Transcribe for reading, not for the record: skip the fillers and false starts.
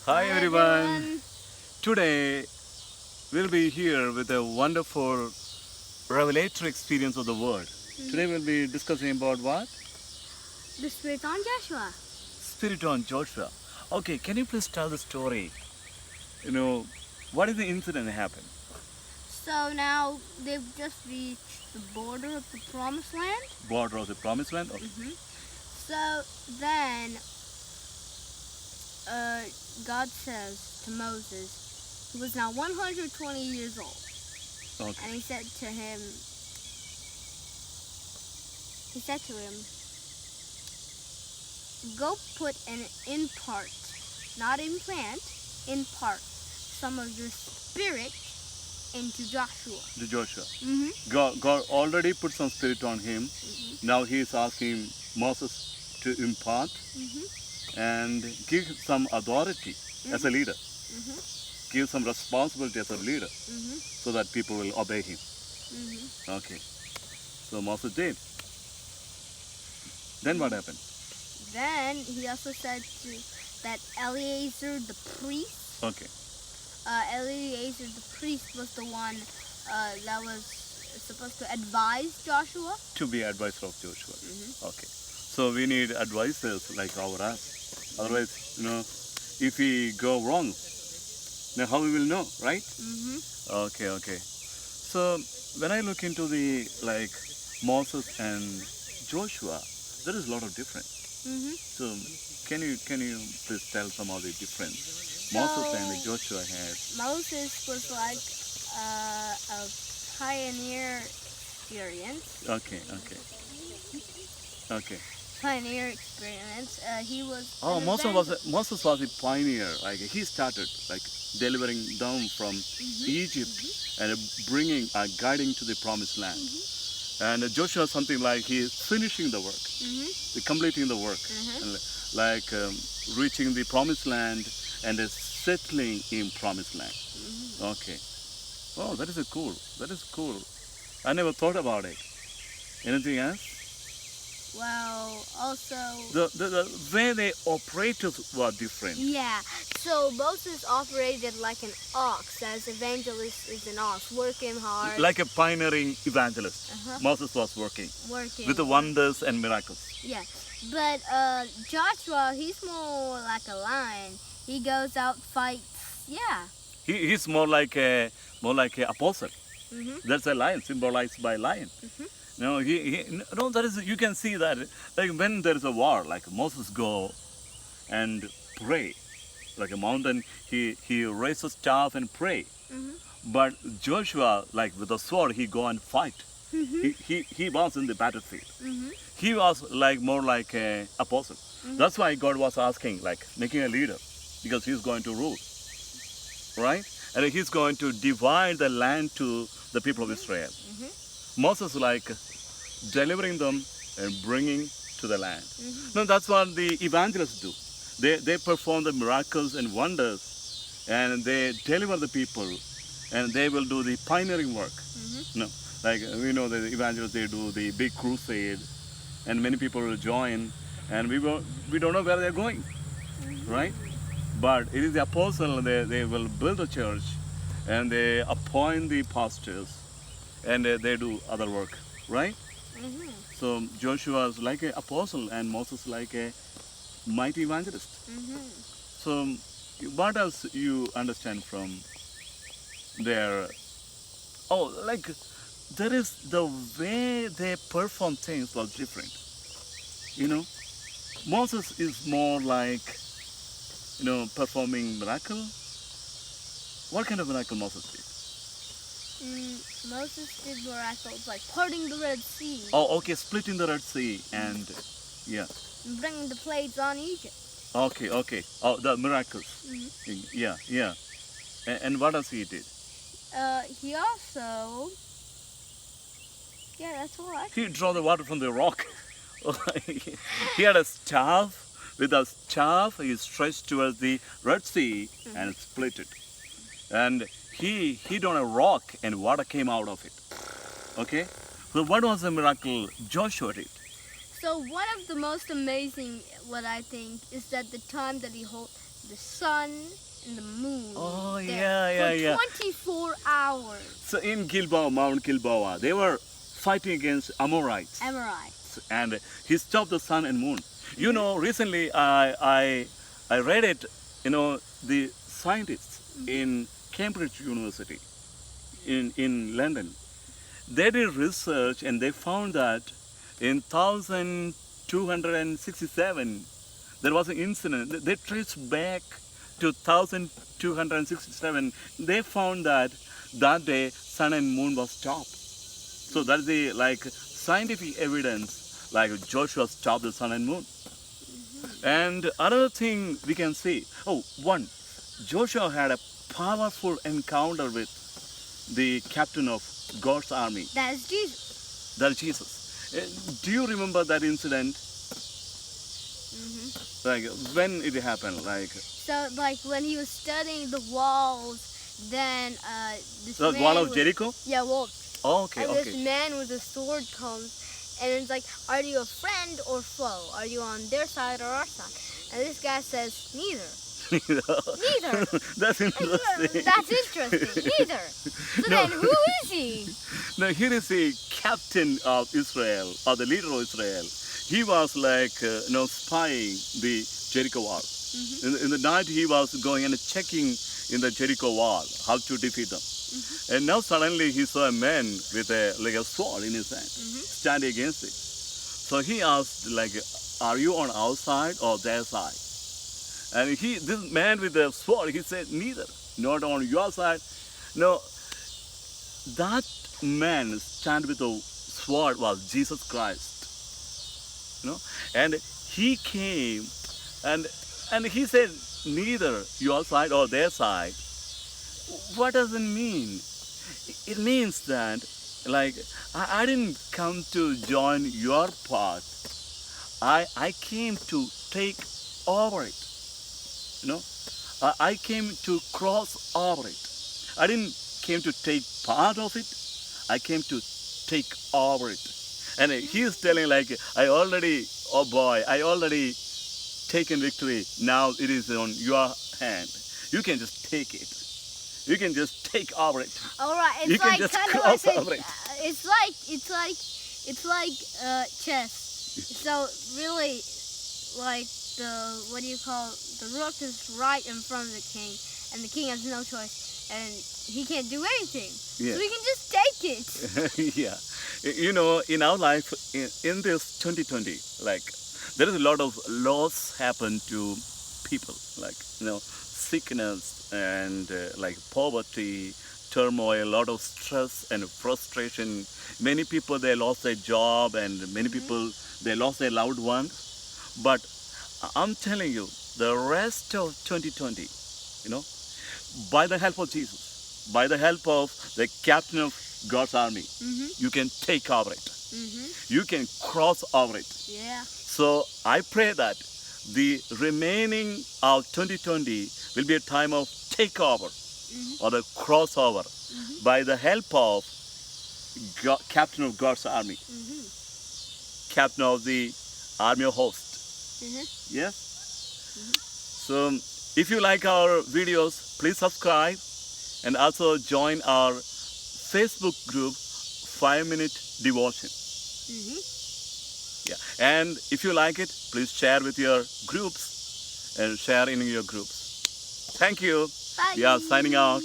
Hi everyone. Today we'll be here with a wonderful revelatory experience of the word. Today we'll be discussing about what? The Spirit on Joshua. Spirit on Joshua. Okay, can you please tell the story? What is the incident that happened? So now they've just reached the border of the Promised Land. Border of the promised land? Okay. So then God says to Moses, who was now 120 years old, Okay. and he said to him, go put in part, not implant, in part, some of your spirit into Joshua. To Joshua. Mm-hmm. God already put some spirit on him. Now he is asking Moses to impart and give some authority as a leader. Give some responsibility as a leader so that people will obey him. Okay. So Moses did. Then what happened? Then he also said that Eleazar the priest. Okay. Eleazar the priest was the one that was supposed to advise Joshua. To be advisor of Joshua. Okay. So we need advisors like us. Otherwise, if we go wrong, then how we will know, right? Okay. So when I look into the Moses and Joshua, there is a lot of difference. So can you please tell some of the difference Moses and Joshua had? Moses was like a pioneer experience. Okay. Pioneer experience. He was. Oh, Moses was a pioneer. Like he started delivering down from Egypt and guiding to the promised land. And Joshua is something like he is finishing the work, completing the work, and reaching the promised land and settling in promised land. Okay. Oh, that is cool. That is cool. I never thought about it. Anything else? Well, also... The way they operated were different. Yeah, so Moses operated like an ox, as evangelist is an ox, working hard. Like a pioneering evangelist. Moses was working with the wonders and miracles. Yeah, but Joshua, he's more like a lion. He goes out, fights, yeah. He's more like a apostle. That's a lion, symbolized by lion. No, that is, you can see that when there is a war, Moses go and pray, like a mountain, he raises staff and pray. But Joshua, with the sword, he go and fight. He was in the battlefield. He was more like a apostle. That's why God was asking, making a leader, because he's going to rule, right? And he's going to divide the land to the people of Israel. Moses delivering them and bringing to the land. No, that's what the evangelists do. They perform the miracles and wonders, and they deliver the people, and they will do the pioneering work. No, we know the evangelists, they do the big crusade, and many people will join, and we don't know where they're going, right? But it is the apostle. They will build a church, and they appoint the pastors, and they do other work, right? So Joshua is like an apostle and Moses like a mighty evangelist. So what else you understand from their... Oh, there is the way they perform things was different. Moses is more performing miracle. What kind of miracle Moses did? Moses did miracles like parting the Red Sea. Oh, okay, splitting the Red Sea and, yeah. Bringing the plagues on Egypt. Okay. Oh, the miracles. Yeah. And what else he did? He also... Yeah, that's all. He drew the water from the rock. He had a staff. With a staff, he stretched towards the Red Sea and split it. And he hit on a rock and water came out of it. Okay? So what was the miracle Joshua did? So one of the most amazing, what I think, is that the time that the sun and the moon. Oh, there yeah. for 24 hours. So in Gilboa, Mount Gilboa, they were fighting against Amorites. Amorites. And he stopped the sun and moon. You know, recently I read it, the scientists in Cambridge University in London, they did research and they found that in 1267 there was an incident. They traced back to 1267. They found that day sun and moon was stopped. So that's the scientific evidence, Joshua stopped the sun and moon. And another thing we can see, Joshua had a powerful encounter with the captain of God's army. That is Jesus. That is Jesus. Do you remember that incident? When it happened? So, when he was studying the walls, then this The man wall of was- Jericho? Yeah, well, Okay, and okay. this man with a sword comes, and it's like, are you a friend or foe? Are you on their side or our side? And this guy says, neither. Neither. That's interesting. That's interesting. Neither. So No. then, who is he? Now here is the captain of Israel, or the leader of Israel. He was spying the Jericho wall. In the night he was going and checking in the Jericho wall how to defeat them. And now suddenly he saw a man with a sword in his hand, standing against it. So he asked, are you on our side or their side? And this man with the sword, he said, neither, not on your side. No, that man stand with the sword was Jesus Christ. And he came and he said, neither your side or their side. What does it mean? It means that, I didn't come to join your part. I came to take over it. I came to cross over it. I didn't came to take part of it. I came to take over it. And he is telling I already taken victory. Now it is on your hand. You can just take it. You can just take over it. All right, it's You can like just kind of cross like over it. it's like chess. So really, what do you call the rook is right in front of the king, and the king has no choice, and he can't do anything. Yeah. So he can just take it. Yeah. In our life, in this 2020, there is a lot of loss happen to people, sickness and poverty, turmoil, a lot of stress and frustration. Many people, they lost their job, and many people, they lost their loved ones. But I'm telling you, the rest of 2020, by the help of Jesus, by the help of the captain of God's army, you can take over it. You can cross over it. Yeah. So I pray that the remaining of 2020 will be a time of takeover or the crossover by the help of captain of God's army, captain of the army of host. Yes? So if you like our videos, please subscribe and also join our Facebook group 5-Minute Devotion. Yeah. And if you like it, please share with your groups and share in your groups. Thank you. Bye. We are signing out.